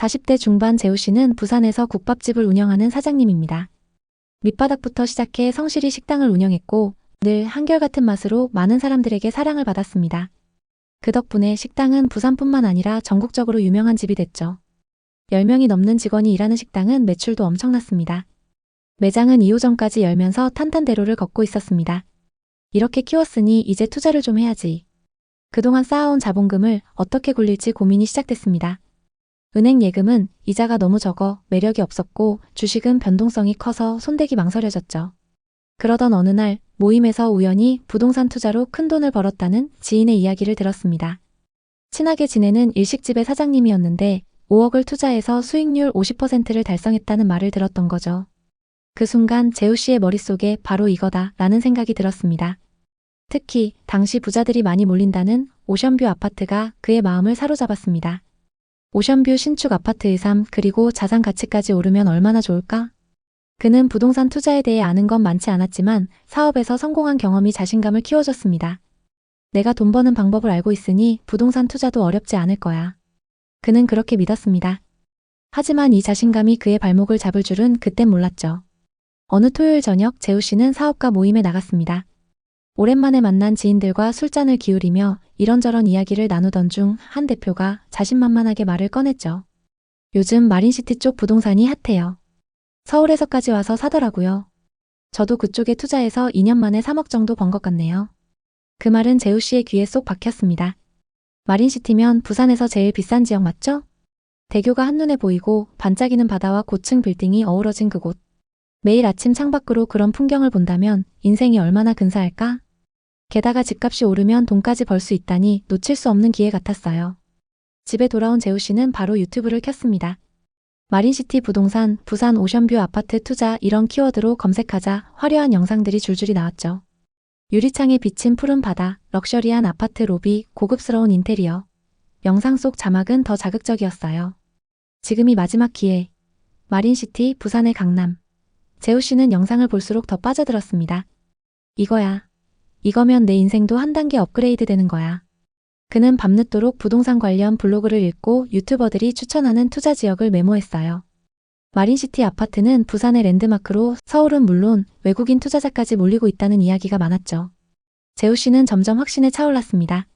40대 중반 재우 씨는 부산에서 국밥집을 운영하는 사장님입니다. 밑바닥부터 시작해 성실히 식당을 운영했고 늘 한결같은 맛으로 많은 사람들에게 사랑을 받았습니다. 그 덕분에 식당은 부산뿐만 아니라 전국적으로 유명한 집이 됐죠. 10명이 넘는 직원이 일하는 식당은 매출도 엄청났습니다. 매장은 2호점까지 열면서 탄탄대로를 걷고 있었습니다. 이렇게 키웠으니 이제 투자를 좀 해야지. 그동안 쌓아온 자본금을 어떻게 굴릴지 고민이 시작됐습니다. 은행 예금은 이자가 너무 적어 매력이 없었고 주식은 변동성이 커서 손대기 망설여졌죠. 그러던 어느 날 모임에서 우연히 부동산 투자로 큰 돈을 벌었다는 지인의 이야기를 들었습니다. 친하게 지내는 일식집의 사장님이었는데 5억을 투자해서 수익률 50%를 달성했다는 말을 들었던 거죠. 그 순간 재우 씨의 머릿속에 바로 이거다 라는 생각이 들었습니다. 특히 당시 부자들이 많이 몰린다는 오션뷰 아파트가 그의 마음을 사로잡았습니다. 오션뷰 신축 아파트의 삶 그리고 자산 가치까지 오르면 얼마나 좋을까? 그는 부동산 투자에 대해 아는 건 많지 않았지만 사업에서 성공한 경험이 자신감을 키워줬습니다. 내가 돈 버는 방법을 알고 있으니 부동산 투자도 어렵지 않을 거야. 그는 그렇게 믿었습니다. 하지만 이 자신감이 그의 발목을 잡을 줄은 그땐 몰랐죠. 어느 토요일 저녁 재우 씨는 사업가 모임에 나갔습니다. 오랜만에 만난 지인들과 술잔을 기울이며 이런저런 이야기를 나누던 중 한 대표가 자신만만하게 말을 꺼냈죠. 요즘 마린시티 쪽 부동산이 핫해요. 서울에서까지 와서 사더라고요. 저도 그쪽에 투자해서 2년 만에 3억 정도 번 것 같네요. 그 말은 재우 씨의 귀에 쏙 박혔습니다. 마린시티면 부산에서 제일 비싼 지역 맞죠? 대교가 한눈에 보이고 반짝이는 바다와 고층 빌딩이 어우러진 그곳. 매일 아침 창밖으로 그런 풍경을 본다면 인생이 얼마나 근사할까? 게다가 집값이 오르면 돈까지 벌 수 있다니 놓칠 수 없는 기회 같았어요. 집에 돌아온 재우 씨는 바로 유튜브를 켰습니다. 마린시티 부동산, 부산 오션뷰 아파트 투자 이런 키워드로 검색하자 화려한 영상들이 줄줄이 나왔죠. 유리창에 비친 푸른 바다, 럭셔리한 아파트 로비, 고급스러운 인테리어. 영상 속 자막은 더 자극적이었어요. 지금이 마지막 기회. 마린시티, 부산의 강남. 재우 씨는 영상을 볼수록 더 빠져들었습니다. 이거야. 이거면 내 인생도 한 단계 업그레이드 되는 거야. 그는 밤늦도록 부동산 관련 블로그를 읽고 유튜버들이 추천하는 투자 지역을 메모했어요. 마린시티 아파트는 부산의 랜드마크로 서울은 물론 외국인 투자자까지 몰리고 있다는 이야기가 많았죠. 재우 씨는 점점 확신에 차올랐습니다.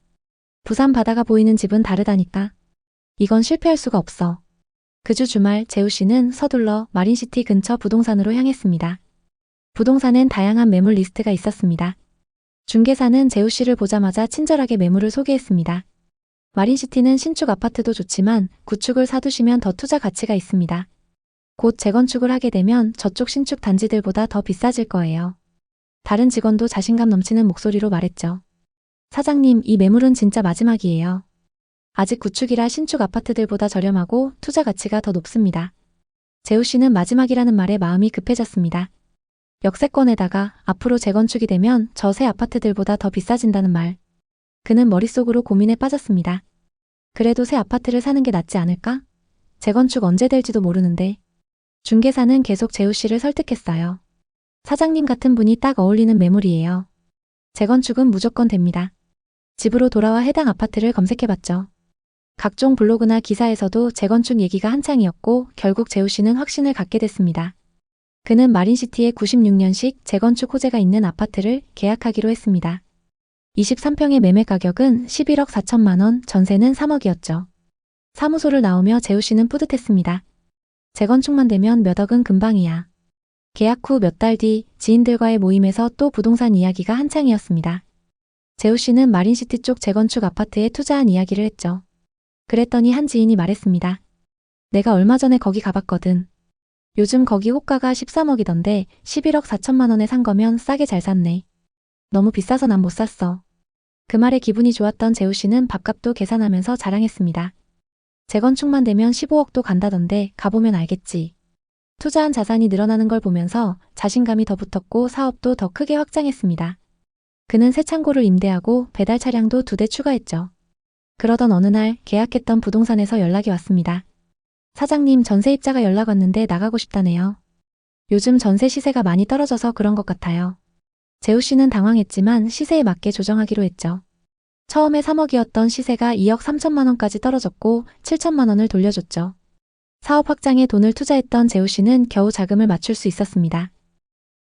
부산 바다가 보이는 집은 다르다니까. 이건 실패할 수가 없어. 그 주 주말 재우 씨는 서둘러 마린시티 근처 부동산으로 향했습니다. 부동산엔 다양한 매물 리스트가 있었습니다. 중개사는 재우 씨를 보자마자 친절하게 매물을 소개했습니다. 마린시티는 신축 아파트도 좋지만 구축을 사두시면 더 투자 가치가 있습니다. 곧 재건축을 하게 되면 저쪽 신축 단지들보다 더 비싸질 거예요. 다른 직원도 자신감 넘치는 목소리로 말했죠. 사장님, 이 매물은 진짜 마지막이에요. 아직 구축이라 신축 아파트들보다 저렴하고 투자 가치가 더 높습니다. 재우 씨는 마지막이라는 말에 마음이 급해졌습니다. 역세권에다가 앞으로 재건축이 되면 저 새 아파트들보다 더 비싸진다는 말. 그는 머릿속으로 고민에 빠졌습니다. 그래도 새 아파트를 사는 게 낫지 않을까? 재건축 언제 될지도 모르는데. 중개사는 계속 재우 씨를 설득했어요. 사장님 같은 분이 딱 어울리는 매물이에요. 재건축은 무조건 됩니다. 집으로 돌아와 해당 아파트를 검색해봤죠. 각종 블로그나 기사에서도 재건축 얘기가 한창이었고 결국 재우 씨는 확신을 갖게 됐습니다. 그는 마린시티에 96년식 재건축 호재가 있는 아파트를 계약하기로 했습니다. 23평의 매매 가격은 11억 4천만 원, 전세는 3억이었죠. 사무소를 나오며 재우 씨는 뿌듯했습니다. 재건축만 되면 몇 억은 금방이야. 계약 후 몇 달 뒤 지인들과의 모임에서 또 부동산 이야기가 한창이었습니다. 재우 씨는 마린시티 쪽 재건축 아파트에 투자한 이야기를 했죠. 그랬더니 한 지인이 말했습니다. 내가 얼마 전에 거기 가봤거든. 요즘 거기 호가가 13억이던데 11억 4천만 원에 산 거면 싸게 잘 샀네. 너무 비싸서 난 못 샀어. 그 말에 기분이 좋았던 재우 씨는 밥값도 계산하면서 자랑했습니다. 재건축만 되면 15억도 간다던데 가보면 알겠지. 투자한 자산이 늘어나는 걸 보면서 자신감이 더 붙었고 사업도 더 크게 확장했습니다. 그는 새 창고를 임대하고 배달 차량도 2대 추가했죠. 그러던 어느 날 계약했던 부동산에서 연락이 왔습니다. 사장님, 전세 입자가 연락 왔는데 나가고 싶다네요. 요즘 전세 시세가 많이 떨어져서 그런 것 같아요. 재우 씨는 당황했지만 시세에 맞게 조정하기로 했죠. 처음에 3억이었던 시세가 2억 3천만 원까지 떨어졌고 7천만 원을 돌려줬죠. 사업 확장에 돈을 투자했던 재우 씨는 겨우 자금을 맞출 수 있었습니다.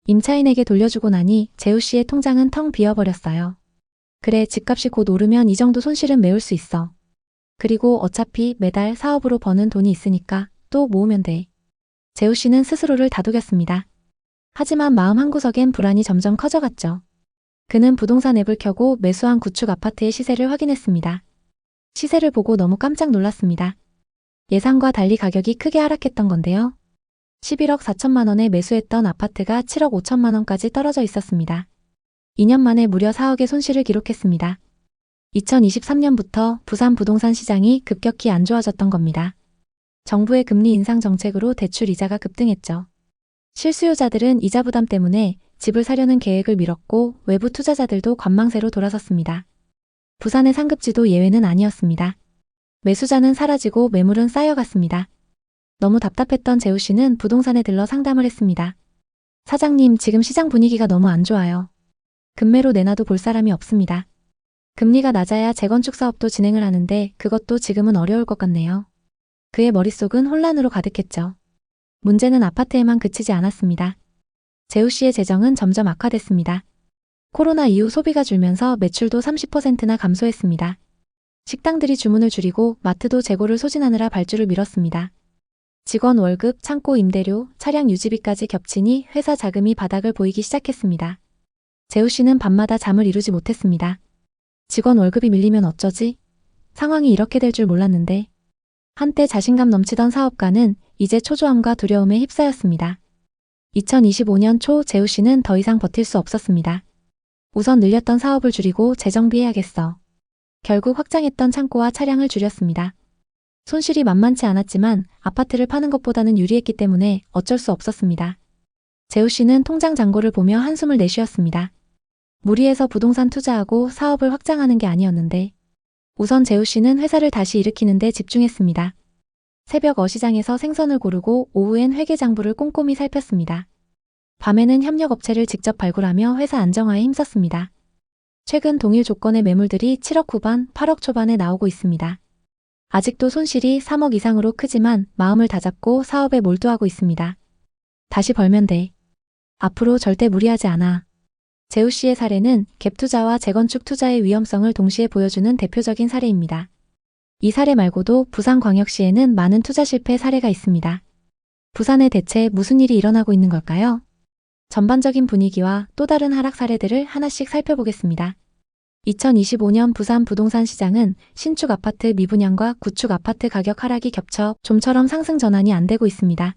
임차인에게 돌려주고 나니 재우 씨의 통장은 텅 비어버렸어요. 그래, 집값이 곧 오르면 이 정도 손실은 메울 수 있어. 그리고 어차피 매달 사업으로 버는 돈이 있으니까 또 모으면 돼. 재우 씨는 스스로를 다독였습니다. 하지만 마음 한구석엔 불안이 점점 커져갔죠. 그는 부동산 앱을 켜고 매수한 구축 아파트의 시세를 확인했습니다. 시세를 보고 너무 깜짝 놀랐습니다. 예상과 달리 가격이 크게 하락했던 건데요. 11억 4천만 원에 매수했던 아파트가 7억 5천만 원까지 떨어져 있었습니다. 2년 만에 무려 4억의 손실을 기록했습니다. 2023년부터 부산 부동산 시장이 급격히 안 좋아졌던 겁니다. 정부의 금리 인상 정책으로 대출 이자가 급등했죠. 실수요자들은 이자 부담 때문에 집을 사려는 계획을 미뤘고 외부 투자자들도 관망세로 돌아섰습니다. 부산의 상급지도 예외는 아니었습니다. 매수자는 사라지고 매물은 쌓여갔습니다. 너무 답답했던 재우 씨는 부동산에 들러 상담을 했습니다. 사장님, 지금 시장 분위기가 너무 안 좋아요. 급매로 내놔도 볼 사람이 없습니다. 금리가 낮아야 재건축 사업도 진행을 하는데 그것도 지금은 어려울 것 같네요. 그의 머릿속은 혼란으로 가득했죠. 문제는 아파트에만 그치지 않았습니다. 재우 씨의 재정은 점점 악화됐습니다. 코로나 이후 소비가 줄면서 매출도 30%나 감소했습니다. 식당들이 주문을 줄이고 마트도 재고를 소진하느라 발주를 미뤘습니다. 직원 월급, 창고 임대료, 차량 유지비까지 겹치니 회사 자금이 바닥을 보이기 시작했습니다. 재우 씨는 밤마다 잠을 이루지 못했습니다. 직원 월급이 밀리면 어쩌지? 상황이 이렇게 될 줄 몰랐는데. 한때 자신감 넘치던 사업가는 이제 초조함과 두려움에 휩싸였습니다. 2025년 초 재우 씨는 더 이상 버틸 수 없었습니다. 우선 늘렸던 사업을 줄이고 재정비해야겠어. 결국 확장했던 창고와 차량을 줄였습니다. 손실이 만만치 않았지만 아파트를 파는 것보다는 유리했기 때문에 어쩔 수 없었습니다. 재우 씨는 통장 잔고를 보며 한숨을 내쉬었습니다. 무리해서 부동산 투자하고 사업을 확장하는 게 아니었는데. 우선 재우 씨는 회사를 다시 일으키는 데 집중했습니다. 새벽 어시장에서 생선을 고르고 오후엔 회계장부를 꼼꼼히 살폈습니다. 밤에는 협력업체를 직접 발굴하며 회사 안정화에 힘썼습니다. 최근 동일 조건의 매물들이 7억 후반, 8억 초반에 나오고 있습니다. 아직도 손실이 3억 이상으로 크지만 마음을 다잡고 사업에 몰두하고 있습니다. 다시 벌면 돼. 앞으로 절대 무리하지 않아. 재우 씨의 사례는 갭 투자와 재건축 투자의 위험성을 동시에 보여주는 대표적인 사례입니다. 이 사례 말고도 부산광역시에는 많은 투자 실패 사례가 있습니다. 부산에 대체 무슨 일이 일어나고 있는 걸까요? 전반적인 분위기와 또 다른 하락 사례들을 하나씩 살펴보겠습니다. 2025년 부산 부동산 시장은 신축 아파트 미분양과 구축 아파트 가격 하락이 겹쳐 좀처럼 상승 전환이 안 되고 있습니다.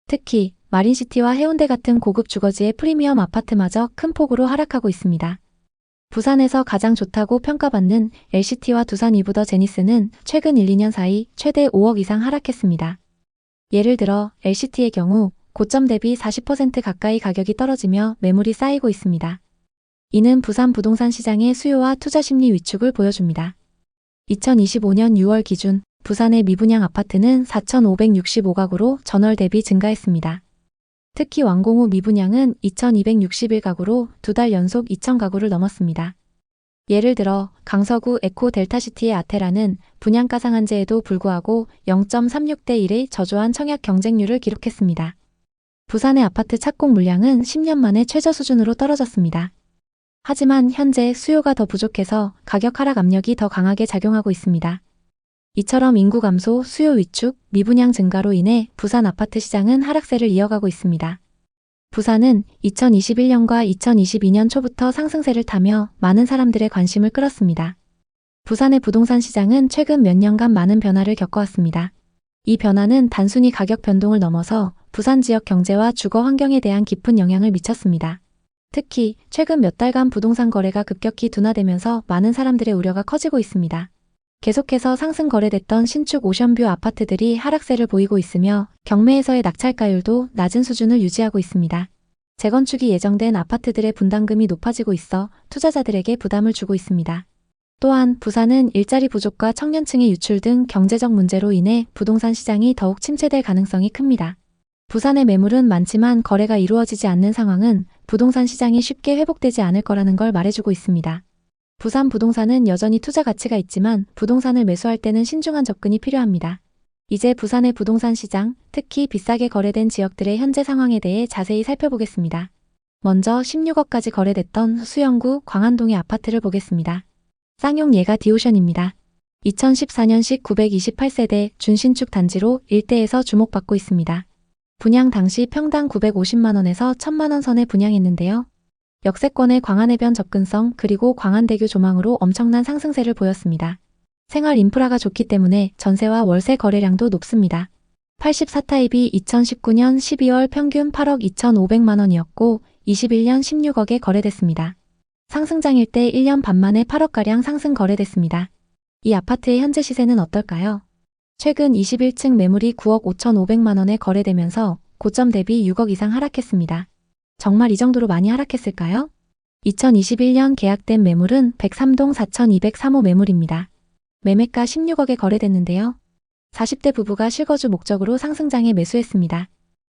특히 마린시티와 해운대 같은 고급 주거지의 프리미엄 아파트마저 큰 폭으로 하락하고 있습니다. 부산에서 가장 좋다고 평가받는 LCT와 두산 이브더 제니스는 최근 1, 2년 사이 최대 5억 이상 하락했습니다. 예를 들어 LCT의 경우 고점 대비 40% 가까이 가격이 떨어지며 매물이 쌓이고 있습니다. 이는 부산 부동산 시장의 수요와 투자 심리 위축을 보여줍니다. 2025년 6월 기준 부산의 미분양 아파트는 4,565가구로 전월 대비 증가했습니다. 특히 완공 후 미분양은 2,261가구로 2달 연속 2,000가구를 넘었습니다. 예를 들어 강서구 에코 델타시티의 아테라는 분양가 상한제에도 불구하고 0.36대 1의 저조한 청약 경쟁률을 기록했습니다. 부산의 아파트 착공 물량은 10년 만에 최저 수준으로 떨어졌습니다. 하지만 현재 수요가 더 부족해서 가격 하락 압력이 더 강하게 작용하고 있습니다. 이처럼 인구 감소, 수요 위축, 미분양 증가로 인해 부산 아파트 시장은 하락세를 이어가고 있습니다. 부산은 2021년과 2022년 초부터 상승세를 타며 많은 사람들의 관심을 끌었습니다. 부산의 부동산 시장은 최근 몇 년간 많은 변화를 겪어왔습니다. 이 변화는 단순히 가격 변동을 넘어서 부산 지역 경제와 주거 환경에 대한 깊은 영향을 미쳤습니다. 특히 최근 몇 달간 부동산 거래가 급격히 둔화되면서 많은 사람들의 우려가 커지고 있습니다. 계속해서 상승 거래됐던 신축 오션뷰 아파트들이 하락세를 보이고 있으며 경매에서의 낙찰가율도 낮은 수준을 유지하고 있습니다. 재건축이 예정된 아파트들의 분담금이 높아지고 있어 투자자들에게 부담을 주고 있습니다. 또한 부산은 일자리 부족과 청년층의 유출 등 경제적 문제로 인해 부동산 시장이 더욱 침체될 가능성이 큽니다. 부산의 매물은 많지만 거래가 이루어지지 않는 상황은 부동산 시장이 쉽게 회복되지 않을 거라는 걸 말해주고 있습니다. 부산 부동산은 여전히 투자 가치가 있지만 부동산을 매수할 때는 신중한 접근이 필요합니다. 이제 부산의 부동산 시장, 특히 비싸게 거래된 지역들의 현재 상황에 대해 자세히 살펴보겠습니다. 먼저 16억까지 거래됐던 수영구 광안동의 아파트를 보겠습니다. 쌍용 예가 디오션입니다. 2014년식 928세대 준신축 단지로 일대에서 주목받고 있습니다. 분양 당시 평당 950만원에서 1000만원 선에 분양했는데요. 역세권의 광안해변 접근성 그리고 광안대교 조망으로 엄청난 상승세를 보였습니다. 생활 인프라가 좋기 때문에 전세와 월세 거래량도 높습니다. 84타입이 2019년 12월 평균 8억 2,500만원이었고 21년 16억에 거래됐습니다. 상승장일 때 1년 반 만에 8억가량 상승 거래됐습니다. 이 아파트의 현재 시세는 어떨까요? 최근 21층 매물이 9억 5,500만원에 거래되면서 고점 대비 6억 이상 하락했습니다. 정말 이 정도로 많이 하락했을까요? 2021년 계약된 매물은 103동 4,203호 매물입니다. 매매가 16억에 거래됐는데요. 40대 부부가 실거주 목적으로 상승장에 매수했습니다.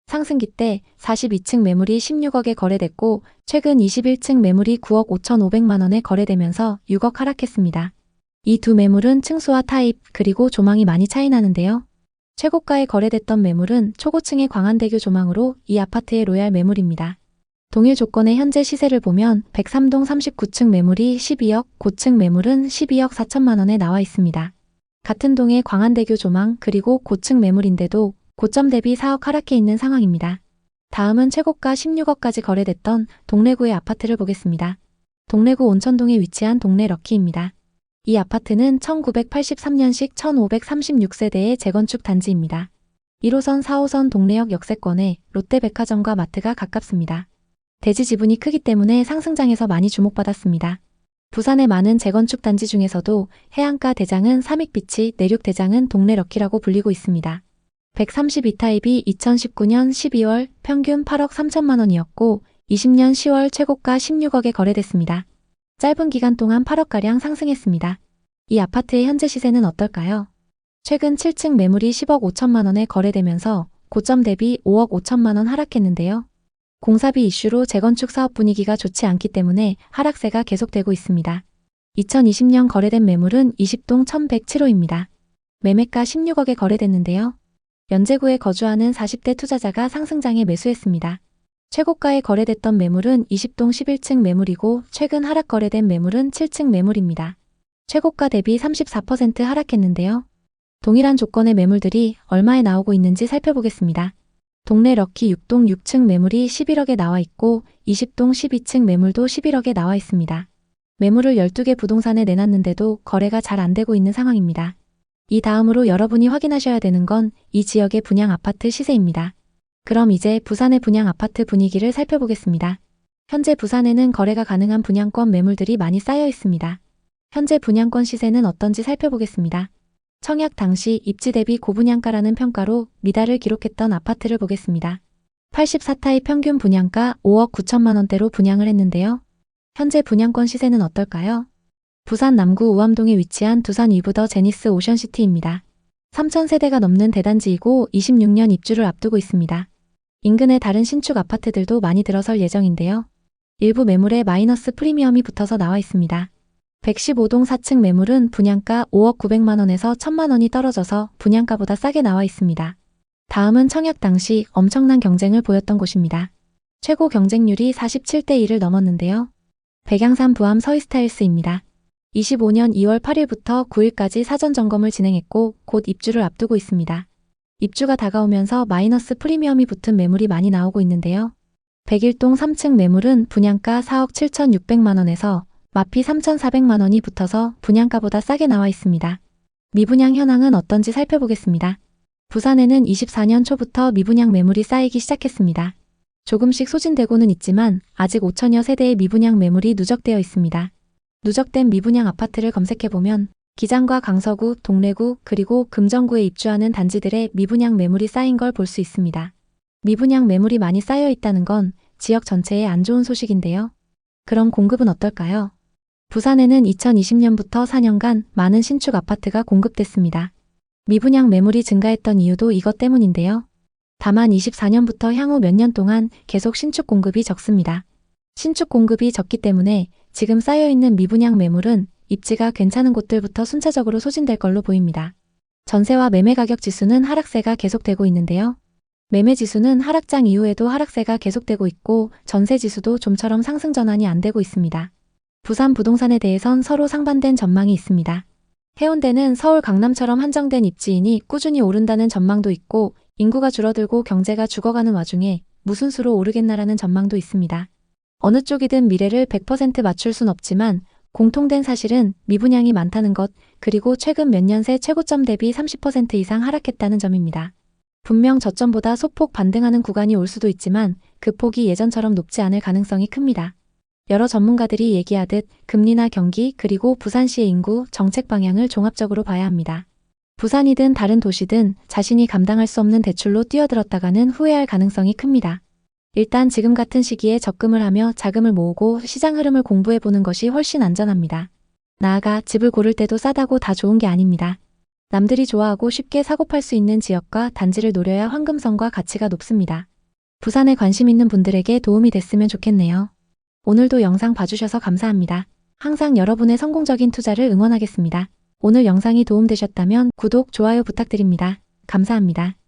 상승기 때 42층 매물이 16억에 거래됐고 최근 21층 매물이 9억 5,500만원에 거래되면서 6억 하락했습니다. 이 두 매물은 층수와 타입 그리고 조망이 많이 차이 나는데요. 최고가에 거래됐던 매물은 초고층의 광안대교 조망으로 이 아파트의 로얄 매물입니다. 동일 조건의 현재 시세를 보면 103동 39층 매물이 12억, 고층 매물은 12억 4천만원에 나와 있습니다. 같은 동의 광안대교 조망 그리고 고층 매물인데도 고점 대비 4억 하락해 있는 상황입니다. 다음은 최고가 16억까지 거래됐던 동래구의 아파트를 보겠습니다. 동래구 온천동에 위치한 동래 럭키입니다. 이 아파트는 1983년식 1536세대의 재건축 단지입니다. 1호선 4호선 동래역 역세권에 롯데백화점과 마트가 가깝습니다. 대지 지분이 크기 때문에 상승장에서 많이 주목받았습니다. 부산의 많은 재건축 단지 중에서도 해안가 대장은 삼익비치, 내륙 대장은 동래 럭키라고 불리고 있습니다. 132타입이 2019년 12월 평균 8억 3천만원이었고 20년 10월 최고가 16억에 거래됐습니다. 짧은 기간 동안 8억가량 상승했습니다. 이 아파트의 현재 시세는 어떨까요? 최근 7층 매물이 10억 5천만원에 거래되면서 고점 대비 5억 5천만원 하락했는데요. 공사비 이슈로 재건축 사업 분위기가 좋지 않기 때문에 하락세가 계속되고 있습니다. 2020년 거래된 매물은 20동 1107호입니다. 매매가 16억에 거래됐는데요. 연제구에 거주하는 40대 투자자가 상승장에 매수했습니다. 최고가에 거래됐던 매물은 20동 11층 매물이고 최근 하락 거래된 매물은 7층 매물입니다. 최고가 대비 34% 하락했는데요. 동일한 조건의 매물들이 얼마에 나오고 있는지 살펴보겠습니다. 동래 럭키 6동 6층 매물이 11억에 나와 있고 20동 12층 매물도 11억에 나와 있습니다. 매물을 12개 부동산에 내놨는데도 거래가 잘 안 되고 있는 상황입니다. 이 다음으로 여러분이 확인하셔야 되는 건 이 지역의 분양 아파트 시세입니다. 그럼 이제 부산의 분양 아파트 분위기를 살펴보겠습니다. 현재 부산에는 거래가 가능한 분양권 매물들이 많이 쌓여 있습니다. 현재 분양권 시세는 어떤지 살펴보겠습니다. 청약 당시 입지 대비 고분양가라는 평가로 미달을 기록했던 아파트를 보겠습니다. 84타입 평균 분양가 5억 9천만원대로 분양을 했는데요. 현재 분양권 시세는 어떨까요? 부산 남구 우암동에 위치한 두산 위브더 제니스 오션시티입니다. 3,000세대가 넘는 대단지이고 26년 입주를 앞두고 있습니다. 인근의 다른 신축 아파트들도 많이 들어설 예정인데요. 일부 매물에 마이너스 프리미엄이 붙어서 나와 있습니다. 115동 4층 매물은 분양가 5억 900만원에서 1000만원이 떨어져서 분양가보다 싸게 나와 있습니다. 다음은 청약 당시 엄청난 경쟁을 보였던 곳입니다. 최고 경쟁률이 47대 1을 넘었는데요. 백양산 부암 서이스타일스입니다. 25년 2월 8일부터 9일까지 사전 점검을 진행했고 곧 입주를 앞두고 있습니다. 입주가 다가오면서 마이너스 프리미엄이 붙은 매물이 많이 나오고 있는데요. 101동 3층 매물은 분양가 4억 7,600만원에서 마피 3,400만원이 붙어서 분양가보다 싸게 나와 있습니다. 미분양 현황은 어떤지 살펴보겠습니다. 부산에는 24년 초부터 미분양 매물이 쌓이기 시작했습니다. 조금씩 소진되고는 있지만 아직 5천여 세대의 미분양 매물이 누적되어 있습니다. 누적된 미분양 아파트를 검색해보면 기장과 강서구, 동래구, 그리고 금정구에 입주하는 단지들의 미분양 매물이 쌓인 걸 볼 수 있습니다. 미분양 매물이 많이 쌓여 있다는 건 지역 전체에 안 좋은 소식인데요. 그럼 공급은 어떨까요? 부산에는 2020년부터 4년간 많은 신축 아파트가 공급됐습니다. 미분양 매물이 증가했던 이유도 이것 때문인데요. 다만 24년부터 향후 몇 년 동안 계속 신축 공급이 적습니다. 신축 공급이 적기 때문에 지금 쌓여있는 미분양 매물은 입지가 괜찮은 곳들부터 순차적으로 소진될 걸로 보입니다. 전세와 매매 가격 지수는 하락세가 계속되고 있는데요. 매매 지수는 하락장 이후에도 하락세가 계속되고 있고 전세 지수도 좀처럼 상승 전환이 안 되고 있습니다. 부산 부동산에 대해선 서로 상반된 전망이 있습니다. 해운대는 서울 강남처럼 한정된 입지이니 꾸준히 오른다는 전망도 있고 인구가 줄어들고 경제가 죽어가는 와중에 무슨 수로 오르겠나라는 전망도 있습니다. 어느 쪽이든 미래를 100% 맞출 순 없지만 공통된 사실은 미분양이 많다는 것, 그리고 최근 몇 년 새 최고점 대비 30% 이상 하락했다는 점입니다. 분명 저점보다 소폭 반등하는 구간이 올 수도 있지만 그 폭이 예전처럼 높지 않을 가능성이 큽니다. 여러 전문가들이 얘기하듯 금리나 경기 그리고 부산시의 인구, 정책 방향을 종합적으로 봐야 합니다. 부산이든 다른 도시든 자신이 감당할 수 없는 대출로 뛰어들었다가는 후회할 가능성이 큽니다. 일단 지금 같은 시기에 적금을 하며 자금을 모으고 시장 흐름을 공부해보는 것이 훨씬 안전합니다. 나아가 집을 고를 때도 싸다고 다 좋은 게 아닙니다. 남들이 좋아하고 쉽게 사고팔 수 있는 지역과 단지를 노려야 황금성과 가치가 높습니다. 부산에 관심 있는 분들에게 도움이 됐으면 좋겠네요. 오늘도 영상 봐주셔서 감사합니다. 항상 여러분의 성공적인 투자를 응원하겠습니다. 오늘 영상이 도움되셨다면 구독, 좋아요 부탁드립니다. 감사합니다.